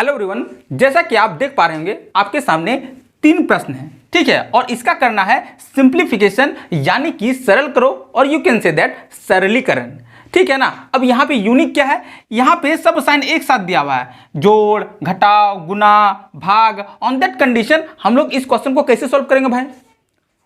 Hello everyone, जैसा कि आप देख पा रहे होंगे आपके सामने 3 प्रश्न हैं, ठीक है। और इसका करना है सिंप्लीफिकेशन, यानी कि सरल करो, और यू कैन से दैट सरलीकरण, ठीक है ना। अब यहाँ पे यूनिक क्या है, यहाँ पे सब साइन एक साथ दिया हुआ है, जोड़, घटाव, गुना, भाग। ऑन दैट कंडीशन हम लोग इस क्वेश्चन को कैसे सॉल्व करेंगे भाई।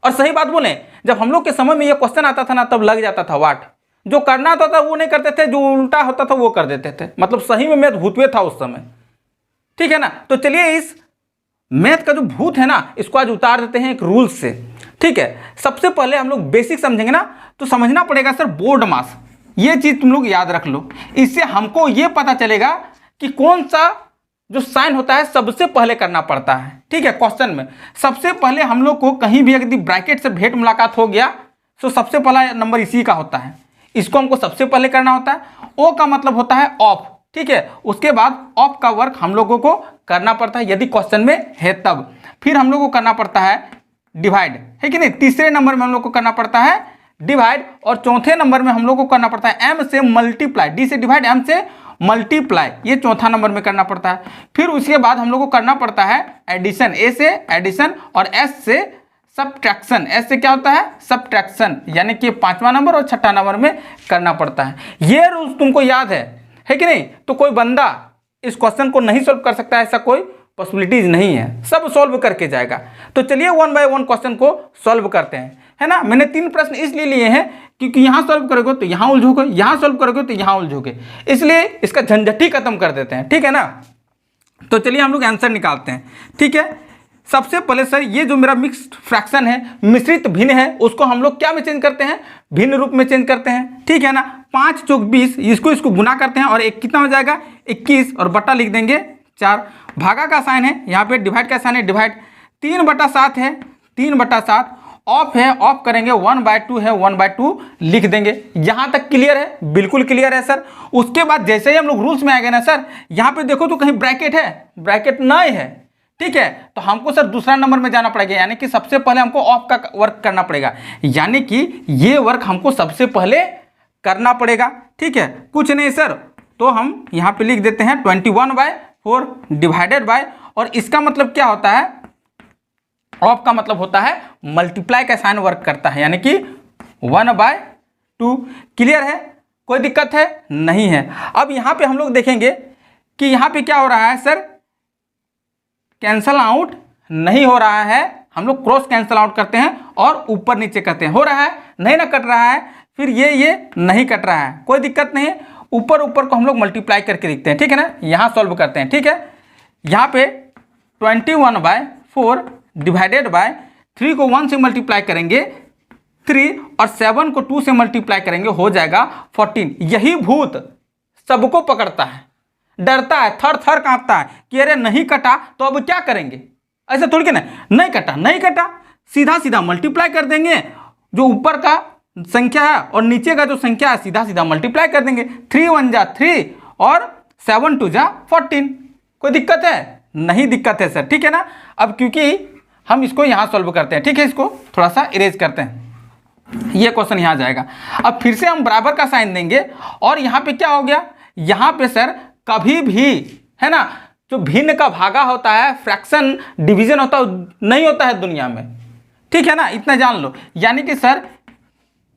और सही बात बोले, जब हम लोग के समय में ये क्वेश्चन आता था ना, तब लग जाता था वाट, जो करना होता था वो नहीं करते थे, जो उल्टा होता था वो कर देते थे। मतलब सही में मैथ भूतवे था उस समय, ठीक है ना। तो चलिए इस मैथ का जो भूत है ना, इसको आज उतार देते हैं एक रूल से, ठीक है। सबसे पहले हम लोग बेसिक समझेंगे ना, तो समझना पड़ेगा सर बोर्ड मास। ये चीज तुम लोग याद रख लो, इससे हमको ये पता चलेगा कि कौन सा जो साइन होता है सबसे पहले करना पड़ता है, ठीक है। क्वेश्चन में सबसे पहले हम लोग को कहीं भी यदि ब्रैकेट से भेंट मुलाकात हो गया तो सबसे पहला नंबर इसी का होता है, इसको हमको सबसे पहले करना होता है। ओ का मतलब होता है ऑफ, ठीक है। उसके बाद ऑफ का वर्क हम लोगों को करना पड़ता है यदि क्वेश्चन में है तब। फिर हम लोगों को करना पड़ता है डिवाइड, है कि नहीं। तीसरे नंबर में हम लोग को करना पड़ता है डिवाइड, और चौथे नंबर में हम लोग को करना पड़ता है एम से मल्टीप्लाई, डी से डिवाइड, एम से मल्टीप्लाई, ये चौथा नंबर में करना पड़ता है। फिर उसके बाद हम लोग को करना पड़ता है एडिशन, ए से एडिशन और एस से सब्ट्रैक्शन। एस से क्या होता है सब्ट्रैक्शन, यानी कि 5वां नंबर और 6ठा नंबर में करना पड़ता है। ये रूल्स तुमको याद है कि नहीं। तो कोई बंदा इस क्वेश्चन को नहीं सॉल्व कर सकता, ऐसा कोई पॉसिबिलिटीज नहीं है, सब सॉल्व करके जाएगा। तो चलिए 1 बाय 1 क्वेश्चन को सॉल्व करते हैं, है ना। मैंने 3 प्रश्न इसलिए लिए हैं क्योंकि यहाँ सॉल्व करोगे तो यहाँ उलझोगे, यहाँ सॉल्व करोगे तो यहाँ उलझोगे, इसलिए इसका झंझट ही खत्म कर देते हैं, ठीक है ना। तो चलिए हम लोग आंसर निकालते हैं, ठीक है। सबसे पहले सर ये जो मेरा मिक्स्ड फ्रैक्शन है, मिश्रित भिन्न है, उसको हम लोग क्या में चेंज करते हैं, भिन्न रूप में चेंज करते हैं, ठीक है ना। 5 चौक 20, इसको गुना करते हैं और एक कितना हो जाएगा 21, और बटा लिख देंगे 4। भागा का साइन है, यहाँ पे डिवाइड का साइन है डिवाइड। 3/7 है, 3/7। ऑफ है, ऑफ करेंगे 1/2 है, 1/2 लिख देंगे। यहाँ तक क्लियर है, बिल्कुल क्लियर है सर। उसके बाद जैसे ही हम लोग रूल्स में आ गए ना सर, यहाँ पे देखो तो कहीं ब्रैकेट है, ब्रैकेट नहीं है, ठीक है। तो हमको सर दूसरा नंबर में जाना पड़ेगा, यानी कि सबसे पहले हमको ऑफ का वर्क करना पड़ेगा, यानी कि ये वर्क हमको सबसे पहले करना पड़ेगा, ठीक है। कुछ नहीं सर, तो हम यहाँ पे लिख देते हैं 21/4 डिवाइडेड बाय, और इसका मतलब क्या होता है, ऑफ का मतलब होता है मल्टीप्लाई का साइन वर्क करता है, यानी कि 1/2। क्लियर है, कोई दिक्कत है नहीं है। अब यहाँ पे हम लोग देखेंगे कि यहाँ पे क्या हो रहा है सर, कैंसल आउट नहीं हो रहा है, हम लोग क्रॉस कैंसल आउट करते हैं और ऊपर नीचे करते हैं, हो रहा है नहीं ना, कट रहा है। फिर ये नहीं कट रहा है, कोई दिक्कत नहीं है। ऊपर को हम लोग मल्टीप्लाई करके लिखते हैं, ठीक है ना। यहाँ सॉल्व करते हैं, ठीक है। यहाँ पे 21/4 डिवाइडेड बाय 3 को 1 से मल्टीप्लाई करेंगे 3, और 7 को 2 से मल्टीप्लाई करेंगे, हो जाएगा 14। यही भूत सबको पकड़ता है, डरता है, थर थर कांपता है कि अरे नहीं कटा तो अब क्या करेंगे। ऐसा थोड़ी कि नहीं कटा, नहीं कटा, सीधा सीधा मल्टीप्लाई कर देंगे। जो ऊपर का संख्या है और नीचे का जो संख्या है सीधा सीधा मल्टीप्लाई कर देंगे। 3 1 जा 3 और 7 2 जा 14। कोई दिक्कत है नहीं, दिक्कत है सर, ठीक है ना। अब क्योंकि हम इसको यहाँ सॉल्व करते हैं, ठीक है, इसको थोड़ा सा इरेज करते हैं, ये क्वेश्चन यहाँ जाएगा। अब फिर से हम बराबर का साइन देंगे, और यहाँ पे क्या हो गया, यहाँ पे सर कभी भी, है ना, जो भिन्न का भागा होता है, फ्रैक्शन डिवीजन होता है, नहीं होता है दुनिया में, ठीक है ना, इतना जान लो। यानी कि सर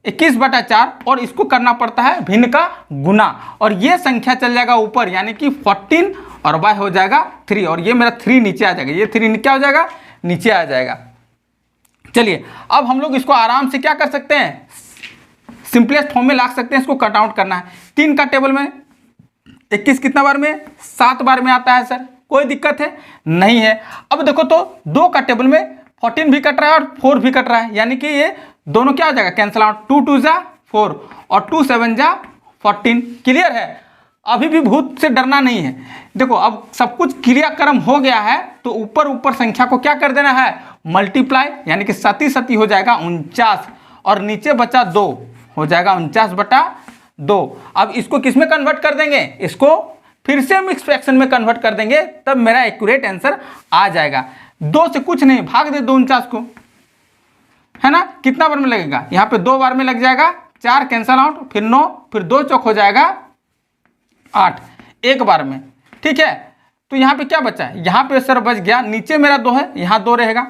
21/4, और इसको करना पड़ता है भिन्न का गुना, और ये संख्या चल जाएगा ऊपर, यानी कि 14, और बाय हो जाएगा 3, और ये मेरा 3 नीचे आ जाएगा, ये 3 क्या हो जाएगा, नीचे आ जाएगा। चलिए अब हम लोग इसको आराम से क्या कर सकते हैं, सिंपलेस्ट फॉर्म में ला सकते हैं। इसको कट आउट करना है, 3 का टेबल में 21 कितना बार में, 7 बार में आता है सर, कोई दिक्कत है नहीं है। अब देखो तो 2 का टेबल में 14 भी कट रहा है और 4 भी कट रहा है, यानी कि ये दोनों क्या हो जाएगा कैंसिल आउट, 2 2 जा 4 और 2 7 जा 14। क्लियर है, अभी भी भूत से डरना नहीं है। देखो अब सब कुछ क्रियाक्रम हो गया है, तो ऊपर संख्या को क्या कर देना है, मल्टीप्लाई, यानी कि 7 हो जाएगा 49, और नीचे बचा 2, हो जाएगा 49/2। अब इसको किस में कन्वर्ट कर देंगे, इसको फिर से मिक्स फ्रैक्शन में कन्वर्ट कर देंगे, तब मेरा एक्यूरेट आंसर आ जाएगा। 2 से कुछ नहीं, भाग दे 49 को, है ना। कितना बार में लगेगा, यहाँ पे 2 बार में लग जाएगा, 4 कैंसल आउट, फिर 9, फिर 2 चौक हो जाएगा 8, एक बार में, ठीक है। तो यहाँ पे क्या बचा है, यहाँ पे सर बच गया, नीचे मेरा 2 है, यहाँ 2 रहेगा,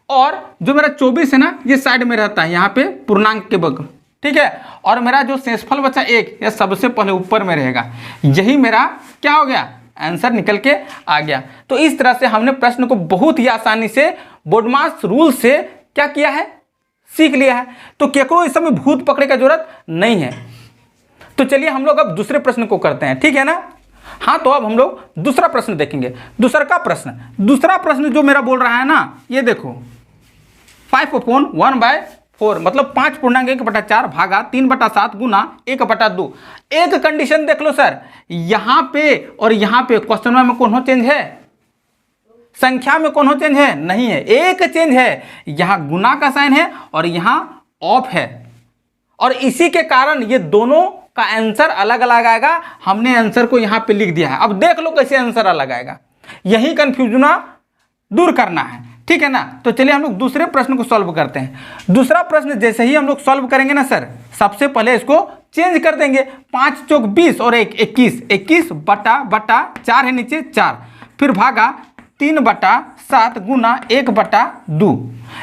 और जो मेरा 24 है ना ये साइड में रहता है यहाँ पे पूर्णांक के बगल, ठीक है। और मेरा जो शेषफल बचा 1, यह सबसे पहले ऊपर में रहेगा। यही मेरा क्या हो गया, आंसर निकल के आ गया। तो इस तरह से हमने प्रश्न को बहुत ही आसानी से बोर्डमास रूल से क्या किया है, सीख लिया है। तो केकरो इस समय भूत पकड़े का जरूरत नहीं है। तो चलिए हम लोग अब दूसरे प्रश्न को करते हैं, ठीक है ना। हाँ, तो अब हम लोग दूसरा प्रश्न देखेंगे। दूसरा प्रश्न जो मेरा बोल रहा है ना, ये देखो 5/1/4 मतलब 5.1/4 भागा 3/7 गुना 1/2। एक कंडीशन देख लो सर, यहाँ पे और यहाँ पे क्वेश्चन में कौन हो चेंज है, संख्या में कौन हो चेंज है, नहीं है, एक चेंज है, यहाँ गुना का साइन है और यहाँ ऑफ है, और इसी के कारण ये दोनों का आंसर अलग अलग आएगा। हमने आंसर को यहाँ पे लिख दिया है। अब देख लो कैसे आंसर अलग आएगा, यही कंफ्यूजन दूर करना है, ठीक है ना। तो चलिए हम लोग दूसरे प्रश्न को सॉल्व करते हैं। दूसरा प्रश्न जैसे ही हम लोग सॉल्व करेंगे ना सर, सबसे पहले इसको चेंज कर देंगे। 5 चौक 20 और 1 21, 21 बटा 4 है नीचे 4, फिर भागा 3/7 गुना 1/2।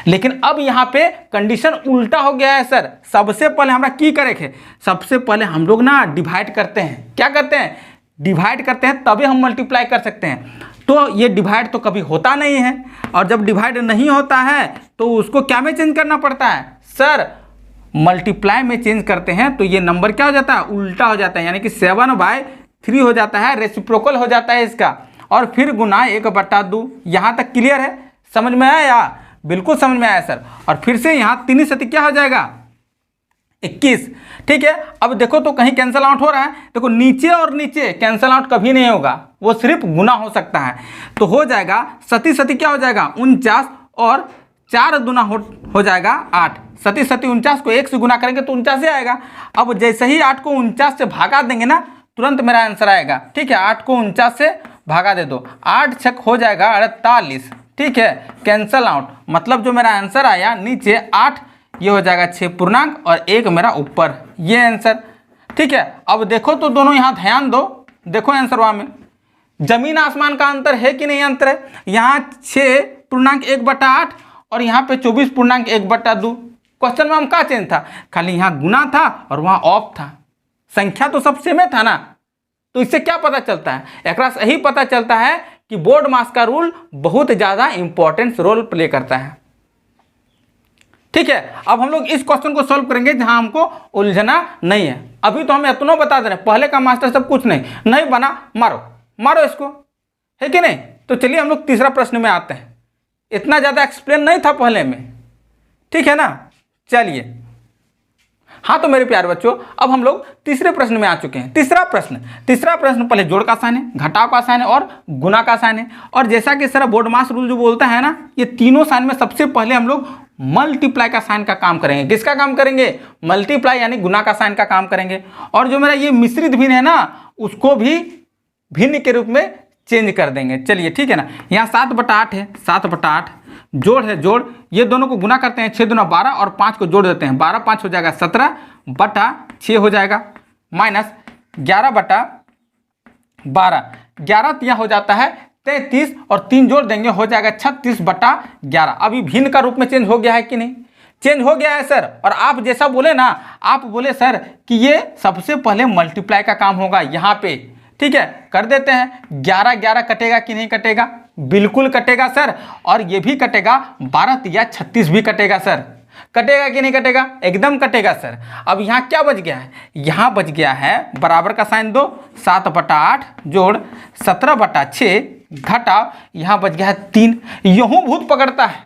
लेकिन अब यहाँ पे कंडीशन उल्टा हो गया है सर। सबसे पहले हमरा की करेंगे, सबसे पहले हम लोग ना डिवाइड करते हैं। क्या करते हैं, डिवाइड करते हैं, तभी हम मल्टीप्लाई कर सकते हैं। तो ये डिवाइड तो कभी होता नहीं है, और जब डिवाइड नहीं होता है तो उसको क्या में चेंज करना पड़ता है सर, मल्टीप्लाई में चेंज करते हैं। तो ये नंबर क्या हो जाता है, उल्टा हो जाता है, यानी कि 7/3 हो जाता है, रेसिप्रोकल हो जाता है इसका, और फिर गुना 1/2। यहाँ तक क्लियर है, समझ में आया, बिल्कुल समझ में आया सर। और फिर से यहाँ 3 सती क्या हो जाएगा 21, ठीक है। अब देखो तो कहीं कैंसल आउट हो रहा है, देखो नीचे और नीचे कैंसल आउट कभी नहीं होगा, वो सिर्फ गुना हो सकता है। तो हो जाएगा सती सती क्या हो जाएगा 49, और 4 दूना हो जाएगा 8। सती सती 49 को 1 से गुना करेंगे तो 49 ही आएगा। अब जैसे ही 8 को 49 से भागा देंगे ना, तुरंत मेरा आंसर आएगा, ठीक है। 8 को 49 से भागा दे दो, 8 छक हो जाएगा 48, ठीक है। कैंसल आउट मतलब जो मेरा आंसर आया नीचे 8, ये हो जाएगा 6 पूर्णांक और 1 मेरा ऊपर, ये आंसर, ठीक है। अब देखो तो दोनों यहाँ ध्यान दो, देखो आंसर वहाँ में जमीन आसमान का अंतर है कि नहीं, अंतर है। यहाँ 6 पूर्णांक 1/8 और यहाँ पे 24 पूर्णांक 1/2। क्वेश्चन में हम क्या चेंज था, खाली यहाँ गुना था और वहाँ ऑफ था, संख्या तो सब सेम था ना। तो इससे क्या पता चलता है, एक यही पता चलता है कि बोर्ड मास का रूल बहुत ज़्यादा इंपॉर्टेंस रोल प्ले करता है, ठीक है। अब हम लोग इस क्वेश्चन को सॉल्व करेंगे जहां हमको उलझना नहीं है। अभी तो हम इतना बता दे रहे हैं, पहले का मास्टर सब कुछ नहीं बना, मारो इसको, है कि नहीं। तो चलिए हम लोग तीसरा प्रश्न में आते हैं, इतना ज़्यादा एक्सप्लेन नहीं था पहले में, ठीक है ना। चलिए, हाँ तो मेरे प्यारे बच्चों, अब हम लोग तीसरे प्रश्न में आ चुके हैं। तीसरा प्रश्न पहले जोड़ का साइन है, घटाव का साइन है और गुना का साइन है। और जैसा कि सर बोर्ड मास रूल जो बोलता है ना, ये तीनों साइन में सबसे पहले हम लोग मल्टीप्लाई का साइन का काम करेंगे। किसका काम करेंगे, मल्टीप्लाई यानी गुना का साइन का काम करेंगे। और जो मेरा ये मिश्रित भिन्न है ना, उसको भी भिन्न के रूप में चेंज कर देंगे। चलिए ठीक है ना। यहाँ 7/8 है, 7/8 जोड़ है, जोड़, ये दोनों को गुना करते हैं, 6 दूना 12 और 5 को जोड़ देते हैं, 12 5 हो जाएगा 17/6 हो जाएगा, माइनस 11/12, 11 यहाँ हो जाता है 33 और 3 जोड़ देंगे हो जाएगा 36/11। अभी भिन्न का रूप में चेंज हो गया है कि नहीं, चेंज हो गया है सर। और आप जैसा बोले ना, आप बोले सर कि ये सबसे पहले मल्टीप्लाई का काम होगा यहाँ पे, ठीक है, कर देते हैं। 11 कटेगा कि नहीं कटेगा, बिल्कुल कटेगा सर। और ये भी कटेगा, 12 या 36 भी कटेगा सर, कटेगा कि नहीं कटेगा, एकदम कटेगा सर। अब यहाँ क्या बच गया है, यहाँ बच गया है बराबर का साइन दो, 7/8 जोड़ 17/6 घटाव, यहाँ बच गया है 3। यूं भूत पकड़ता है,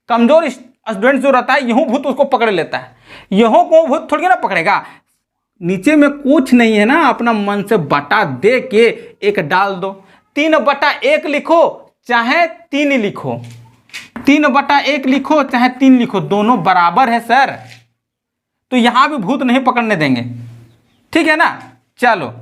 कमजोर स्टूडेंट जो रहता है यूं भूत उसको पकड़ लेता है, यूं को भूत थोड़ी ना पकड़ेगा। नीचे में कुछ नहीं है ना, अपना मन से बटा दे के एक डाल दो, 3/1 लिखो चाहे 3 लिखो, 3/1 लिखो चाहे 3 लिखो, दोनों बराबर है सर। तो यहां भी भूत नहीं पकड़ने देंगे, ठीक है ना। चलो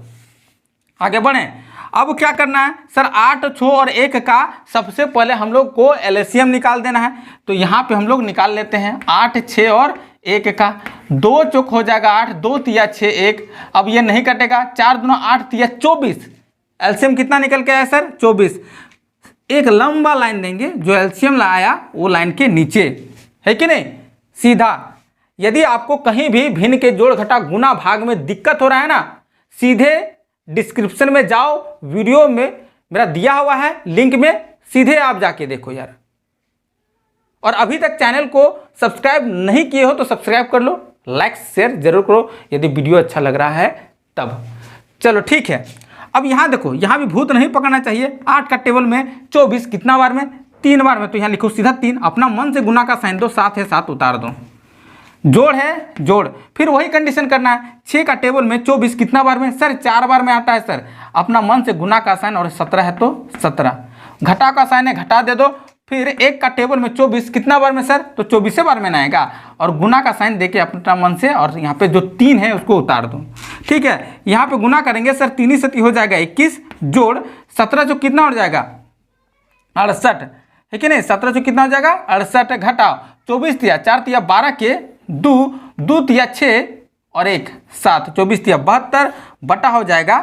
आगे बढ़े। अब क्या करना है सर, 8, 6 और 1 का सबसे पहले हम लोग को एलसीएम निकाल देना है। तो यहाँ पे हम लोग निकाल लेते हैं 8, 6 और 1 का, 2 चौक हो जाएगा 8, 2 तिया 6 1। अब ये नहीं कटेगा, 4 दूना 8 तिया 24, एलसीएम कितना निकल के आया सर 24। एक लंबा लाइन देंगे जो एलसीएम लाया वो लाइन के नीचे, है कि नहीं, सीधा। यदि आपको कहीं भी भिन्न के जोड़ घटा गुना भाग में दिक्कत हो रहा है ना, सीधे डिस्क्रिप्शन में जाओ, वीडियो में मेरा दिया हुआ है लिंक में, सीधे आप जाके देखो यार। और अभी तक चैनल को सब्सक्राइब नहीं किए हो तो सब्सक्राइब कर लो, लाइक शेयर जरूर करो यदि वीडियो अच्छा लग रहा है तब। चलो ठीक है, अब यहाँ देखो, यहाँ भी भूत नहीं पकड़ना चाहिए। 8 का टेबल में 24 कितना बार में, 3 बार में, तो यहाँ लिखो सीधा 3, अपना मन से गुना का साइन दो, 7 है 7 उतार दो, जोड़ है जोड़, फिर वही कंडीशन करना है। 6 का टेबल में 24 कितना बार में सर 4 बार में आता है सर, अपना मन से गुना का साइन, और 17 है तो 17, घटा का साइन है घटा दे दो। फिर 1 का टेबल में 24 कितना बार में सर, तो 24 बार में ना आएगा, और गुना का साइन देके अपना मन से, और यहाँ पे जो 3 है उसको उतार दो। ठीक है, यहाँ पे गुना करेंगे सर 3 से 3 हो जाएगा 21, जोड़ 17 जो कितना हो जाएगा 68, है कि नहीं, 17 जो कितना हो जाएगा 68, घटाओ 24 तिया 4 तिया 12 के 2 तिया 6 और 1 7, 24 तिया 72 बटा हो जाएगा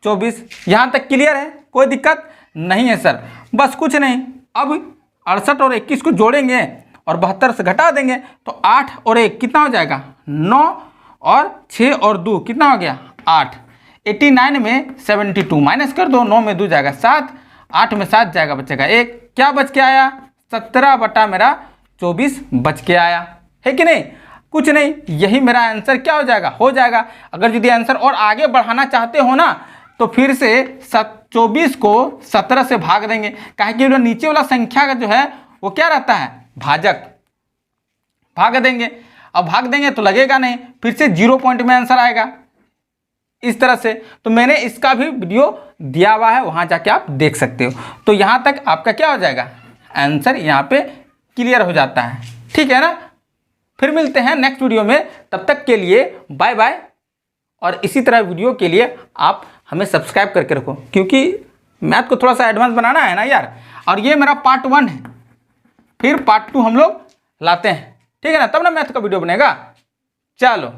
24। यहाँ तक क्लियर है, कोई दिक्कत नहीं है सर। बस कुछ नहीं, अब 68 और 21 को जोड़ेंगे और 72 से घटा देंगे तो 8 और 1 कितना हो जाएगा 9, और 6 और 2 कितना हो गया 8। 89 में 72 माइनस कर दो, 9 में 2 जाएगा 7, 8 में 7 जाएगा, बचेगा 1, क्या बच के आया 17 बटा मेरा 24 बच के आया, है कि नहीं। कुछ नहीं, यही मेरा आंसर क्या हो जाएगा। अगर यदि आंसर और आगे बढ़ाना चाहते हो ना तो फिर से 24 को 17 से भाग देंगे, काहे कि जो नीचे वाला संख्या का जो है वो क्या रहता है भाजक, भाग देंगे। अब भाग देंगे तो लगेगा नहीं, फिर से 0 पॉइंट में आंसर आएगा इस तरह से। तो मैंने इसका भी वीडियो दिया हुआ है, वहां जाके आप देख सकते हो। तो यहां तक आपका क्या हो जाएगा आंसर यहाँ पे क्लियर हो जाता है, ठीक है ना। फिर मिलते हैं नेक्स्ट वीडियो में, तब तक के लिए बाय बाय। और इसी तरह वीडियो के लिए आप हमें सब्सक्राइब करके रखो, क्योंकि मैथ को थोड़ा सा एडवांस बनाना है ना यार। और ये मेरा पार्ट 1 है, फिर पार्ट 2 हम लोग लाते हैं, ठीक है ना, तब ना मैथ का वीडियो बनेगा। चलो।